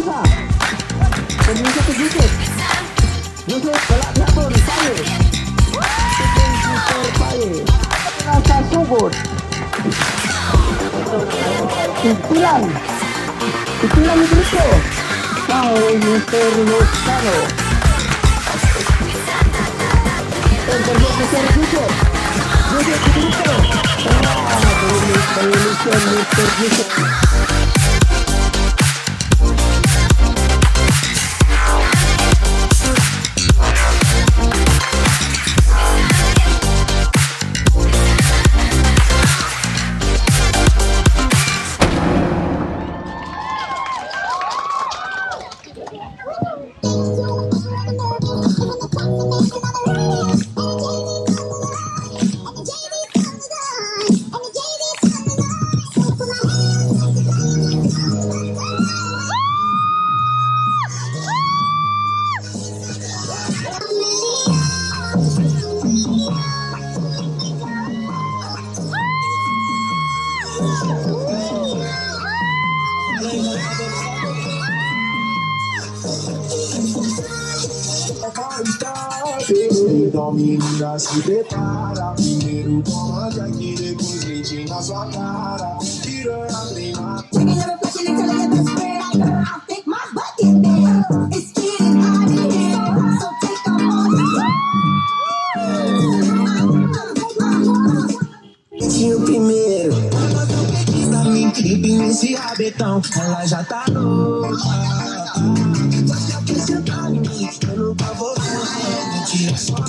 Musa. Pemirsa ke Yusuf. Yusuf belak satu Paye. Super Paye. Rasa Subut. Istilan. Istilan itu itu. Kau Mister Lustano. Terjadi Mister Yusuf. Yusuf itu itu. Wah, Mister Yusuf. Então menina se prepara. Primeiro comande aqui, depois vem na sua cara. Piranha treinar. O primeiro pra mim, clipe nesse rabetão. Ela já tá louca. Você já quer sentar em mim? Eu nunca vou ver. Tira sua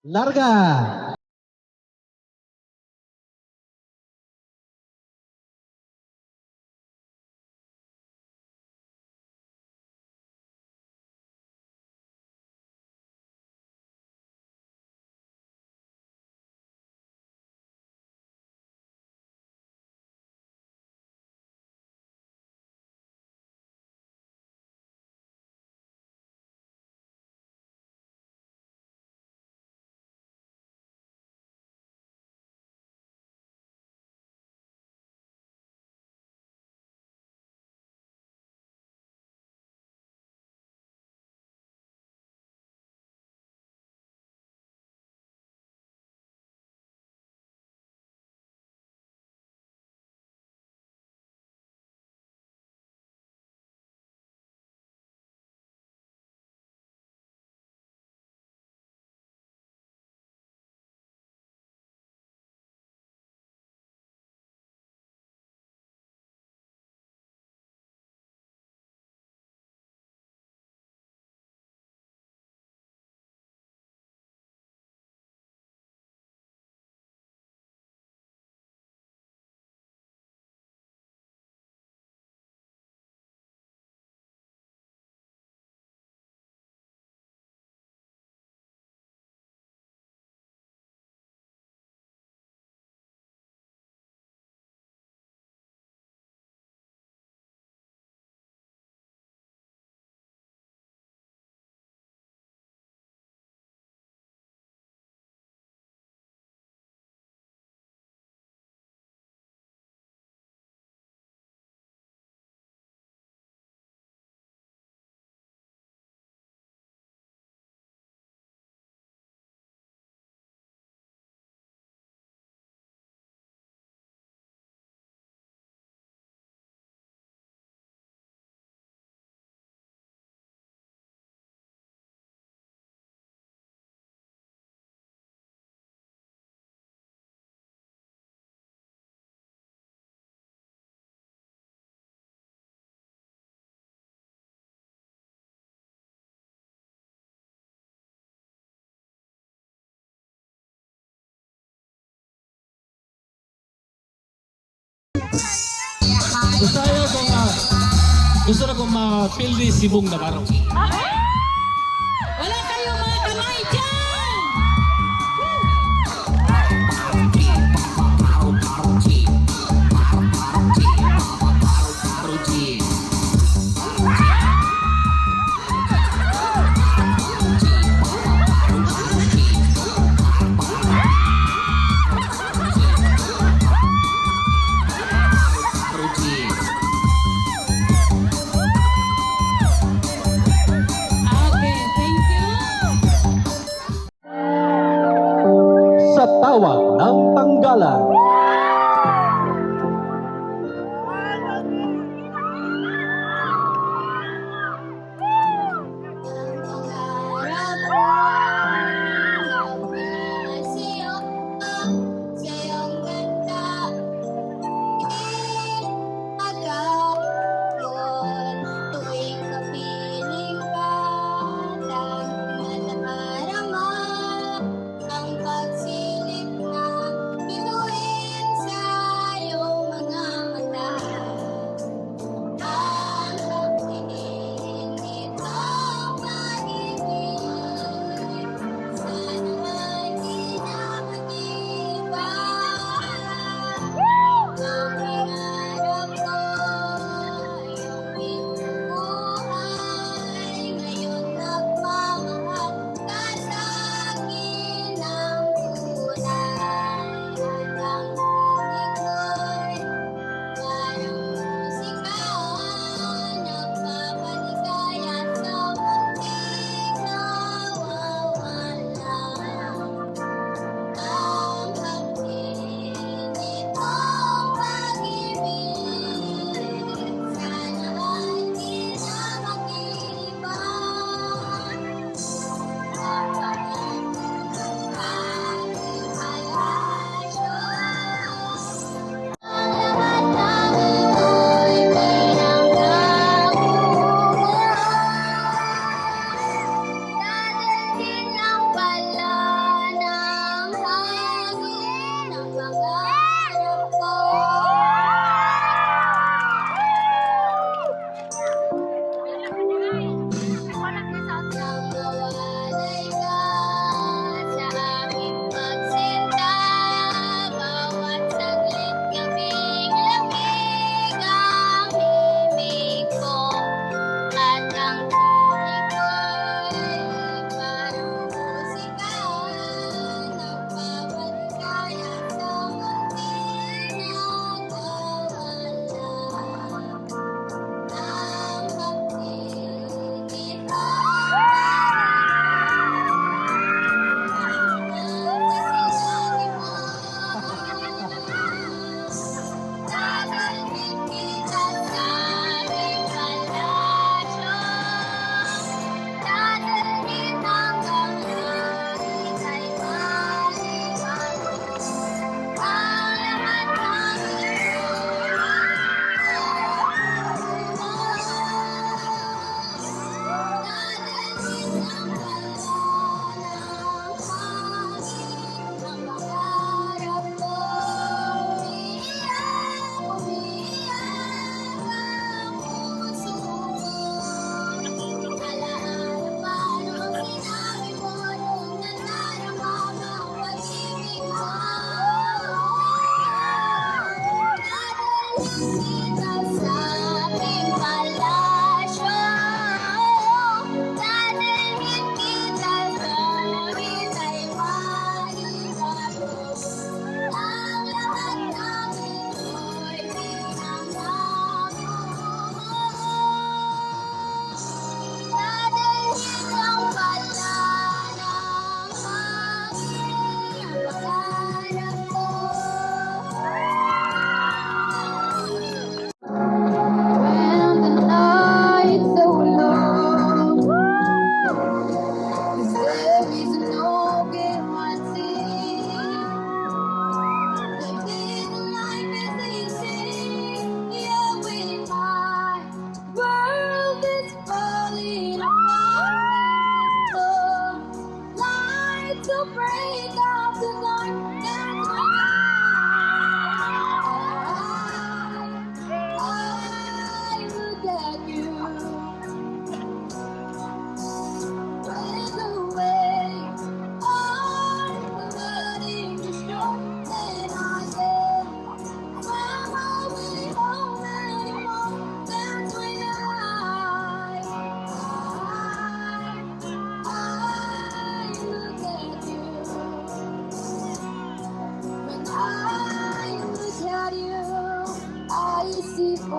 Larga. Gusto ayaw kong gusto na kong ma-feel si Bong Navarro. Wala kayong mga kamay dyan! Okay, thank you. Sa tawag ng tanggalan. Ang pagsilip na bituin sa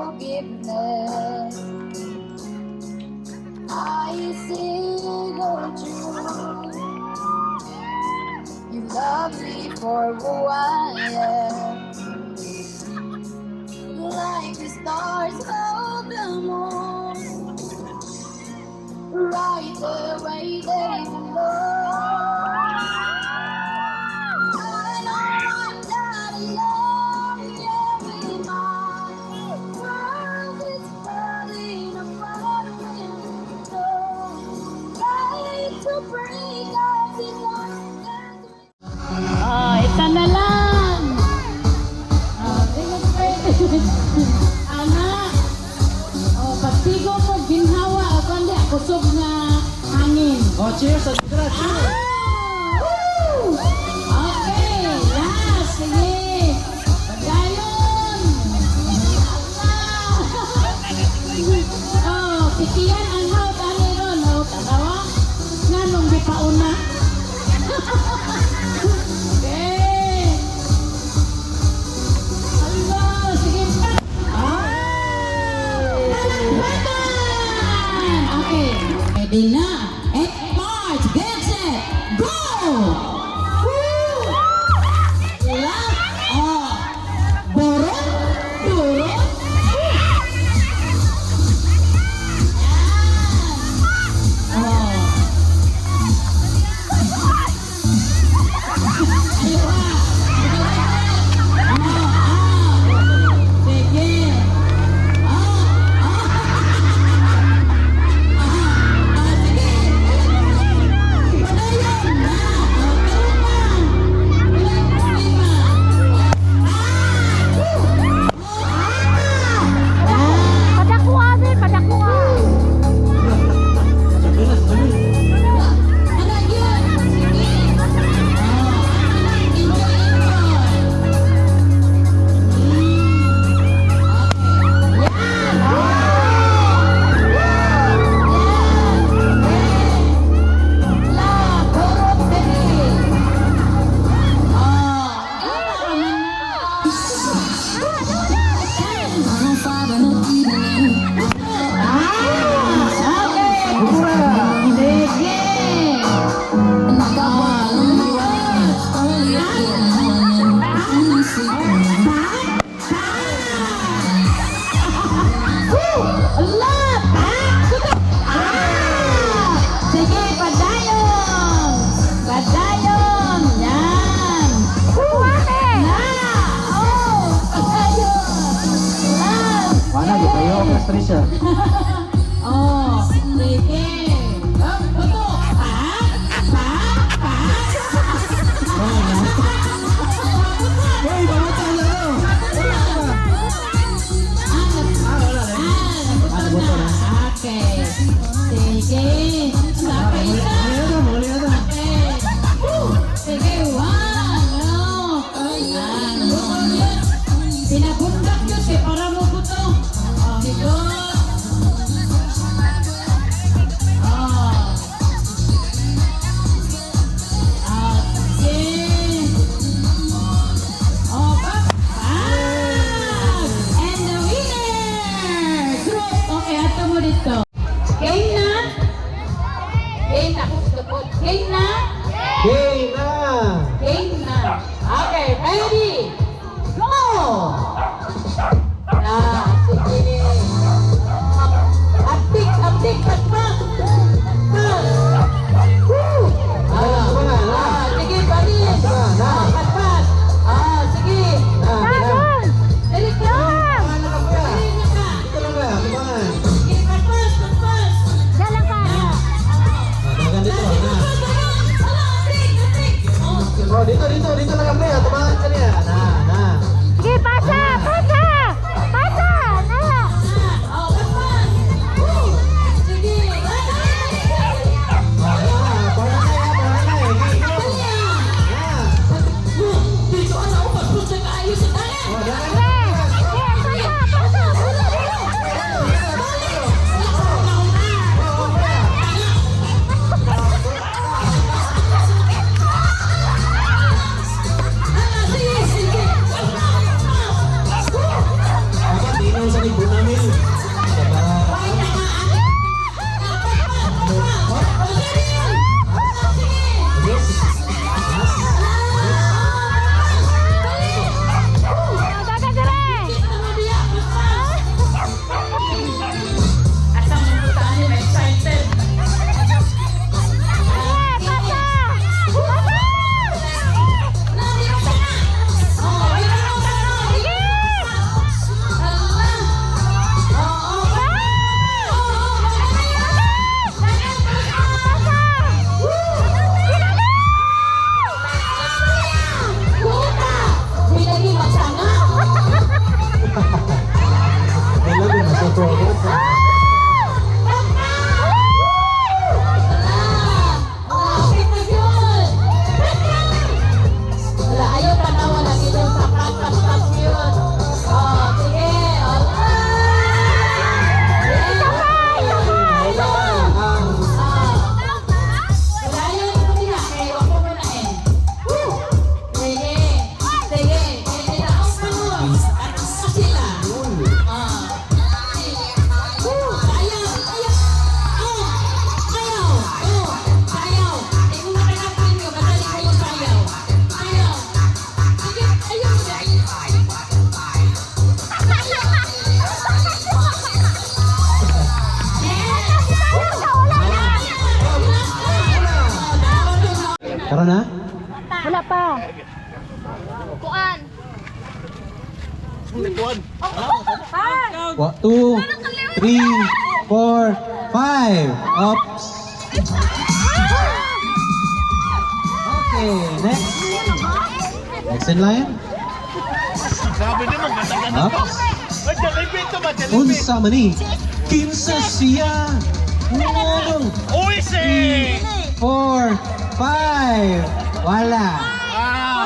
forgiveness. I see your truth. You love me for who I am. Like the stars of the moon, right the way they belong. I know I'm not alone, yeah, with my world is falling apart when you go. Try to break up the love. Oh, ito na lang. Oh, anak. Oh, pagtigo mo, ginhawa. O kundi, kusog na hangin. Oh, cheers! Cheers! Woo! Okay, last. Sige. Pagayon. Oh, sikiyan ang haut ani ron. Oh, tanawa. Nga nung di pa una. Okay. Hello, sige pa. Okay, ready na. And March, get set, go! Woo! Left, oh. Borong, durong. Yan. Oh. Ayo, sige. Sige, padayon! Padayon! Yan! Buwate! Oh! Padayon! Yan! Mana di kayo? Patricia. Oh, sige! Oh, tuto! Pa! Pa! Pa! Hoy, bawat tayo na! Okay. Sige. Sabay na. Muli na. Okay. Sige, one. Ayan. Pinabundak yun si para mo buto. Oh, higot. Oh. Sige. Oh, back. And the winner! Group. Okay, ato mo dito. Game na? Game na. Game na? Game na! Game na. Okay, ready? Go! Sige. Aptik, aptik, patpat. Woo! Sige, balis. Patpat. Sige. Dali ka. Dali na ka. Ito na ba? Kumangan. Sige, patpas, patpas. Jalan ka. Dagan dito na. Aptik, aptik. Oh, dito lang kami. Tumangan ka niya. Na. Sige, pasa. Pasa. Na. Oh, patpas. Woo! Sige. One, 2, 3, 4, 5. Oops. Okay, next. Next in line. Oops. Unsa man ni? Kinsa siya? 1, 3, 4, 5. Wala.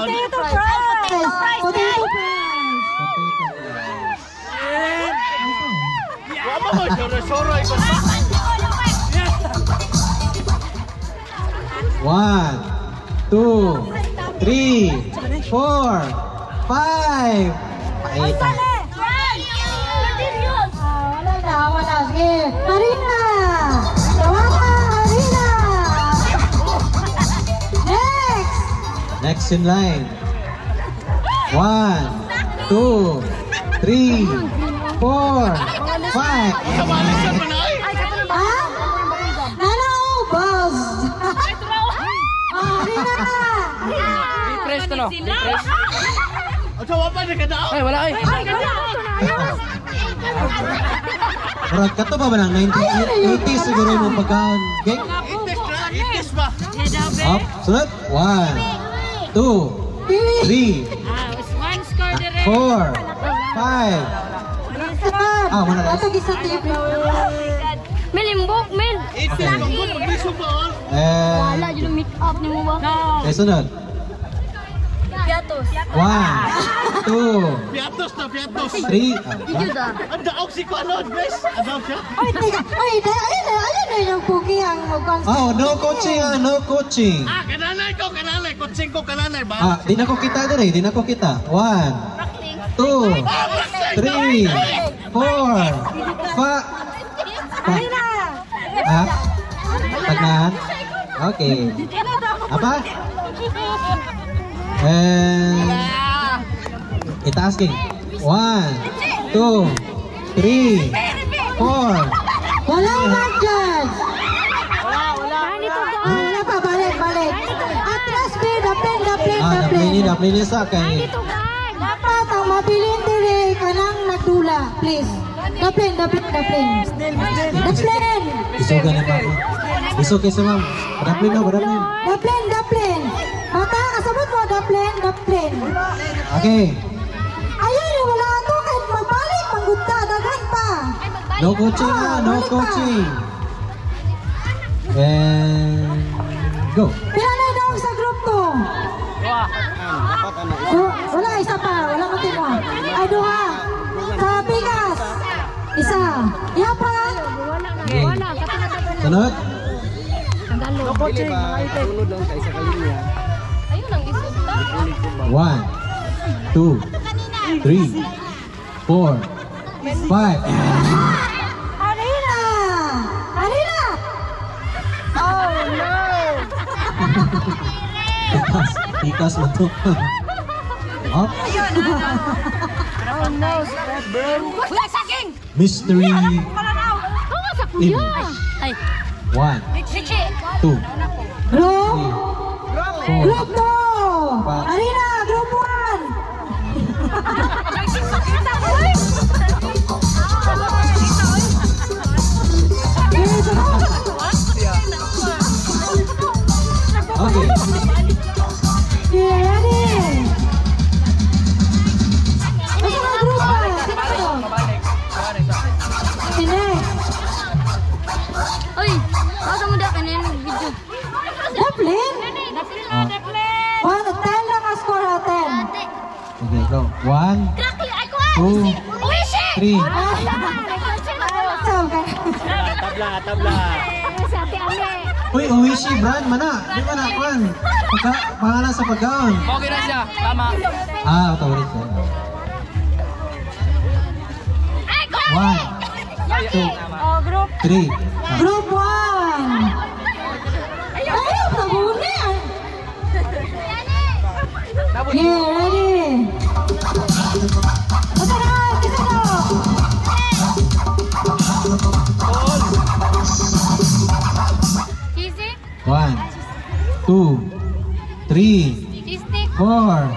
Potato fries! Potato fries! One, 2, 3, 4, 5. Paita. Wala. Sige. Harina! Tawaka, Harina! Next! Next in line. 1, 2, 3, 4, 5. Ha? Nana, Buzz! Harina! Refresh to no. Refresh. Ay, wala ay. Murag ka to ba ng 1980s siguro yung pagkaon? Okay? Up, sunod. 1, 2, 3, 4, 5. Ah, wala na. Atag isa TV. Melimbok, men. Wala, And, yung make up ni mo ba? eh, sunod. Piatos. 1, 2, Piatos na, piatos. 3. Video da. Ang daog si ko ano, guys. Adaw siya. Ay, teka. Ay, ayun na yung pugi ang magkons. Oh, no coaching ah, no coaching. Kananay ko, kananay. Kutsing ko, kananay ba? Ah, di na ko kita dere, di na ko kita. 1, 2, 3, 4, 5. Harina! Ha? Tagnahan? Okay. Apa? And itaas king. 1, 2, 3, 4. Walang budget! Wala pa, balik. Atras, be, daplin. Daplin sa kay. Dapat ang mabilin dire kanang nagdula, please. Daplin. Isugan na ba ako? Isog kay sa ma'am. Daplin na, daplin. Daplin. Mata, kasabot mo, daplin. Okay. Ayun, wala to, kahit magbalik, manggutda, daghan pa. No coaching ah, no coaching. And go. Pila daw sa group ko? Wala, isa pa. Wala mo timo. Ay, duha. Sa bigas. Isa. Iya pa. Okay. Sunod. Ayun ang isuta. 1, 2, 3, 4, 5. Harina! Oh no. Tikas mo to. Up. Wala saging. Mystery. Sa kuya. Ay. 1, Richie. 2, Group. 3, 4. Group 2. Harina, group 1. Okay. Yeah, ready? Asa na group pa? Sino? Uy, ako mo da kanin video. Daplin? Ah. 10 lang ang score natin. Okay, go. 1, Krakli, ay ko 2, 3. Saan ka? Tabla. Sa ate Ame. Uy, Uwishi brand mana? Di ba na kwan? Pangalan sa pagkaon. Okay na siya. Tama. Ah, tawag ko. 1, 2, 3. Group 1. Ayaw, nabuli. Yeah, ready? Asa na? Kisa na? Cheesy? 1, 2, 3, Cheese stick? 4,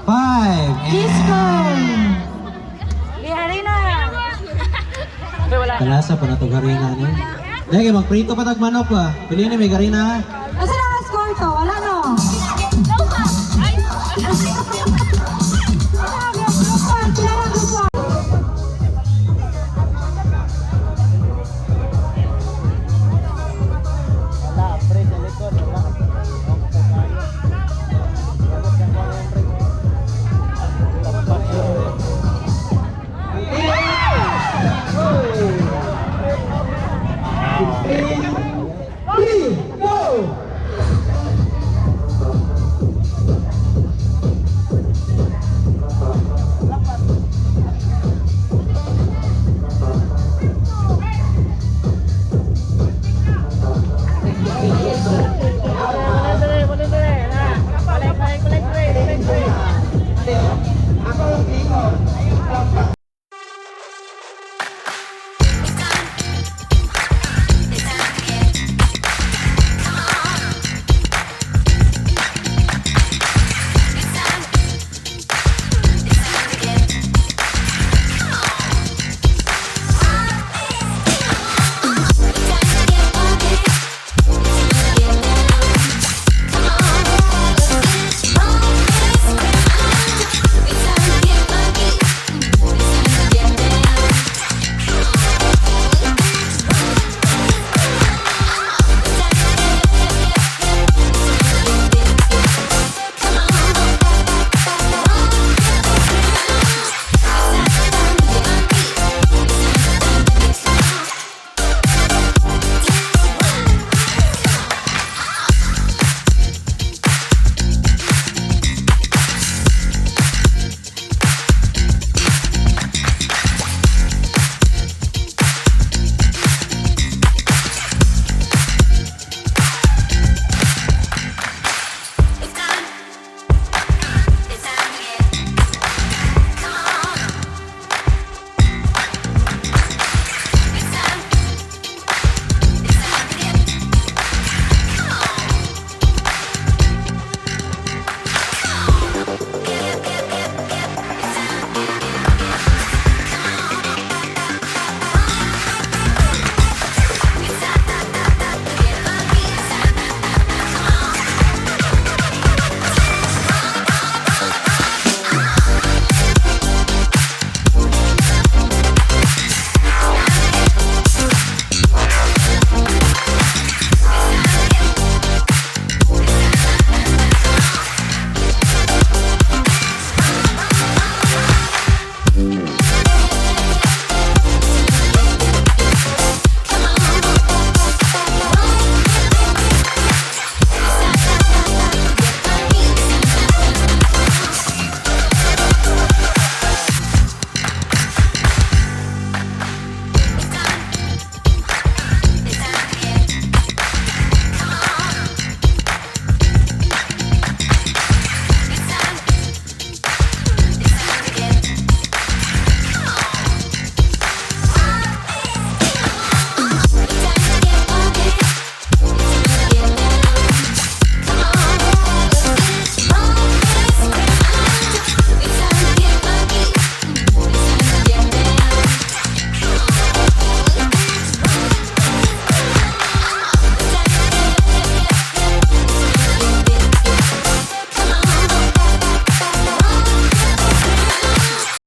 5. Disco. Kalasa pa na ito garina ni. Dahil magprito pa tag manok ba? Pili ni may garina ha.